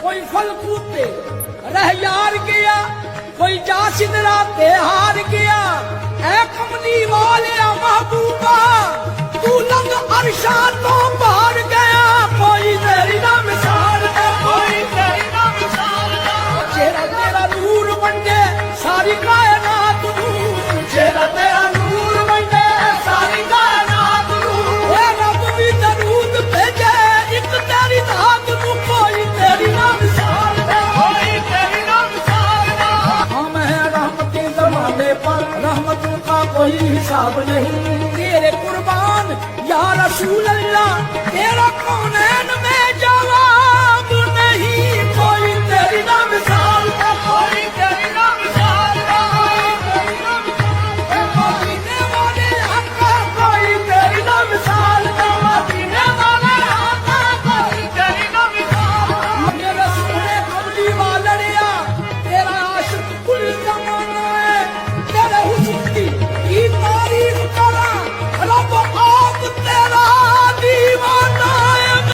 कोई फल कूदते रह यार गया, कोई जासिद राते हार गया। ऐ कमली वाले महबूबा तू लंग अरशा तो बाहर गया, कोई तेरी ना मिसाल है, कोई तेरी ना मिसाल है। चेहरा तेरा नूर बंदे सारी कायनात नू, चेहरा तेरा नूर बंदे सारी कायनात नू। ए रब भी दरूद भेजे एक तेरी धात नू, कोई तेरी ना मिसाल है, कोई तेरी ना मिसाल है। हम हैं रहमती ज़माने पर, रहमतों का कोई हिसाब नहीं। तेरे कुर्बान या रसूल अल्लाह, तेरा कौनैन में जवाब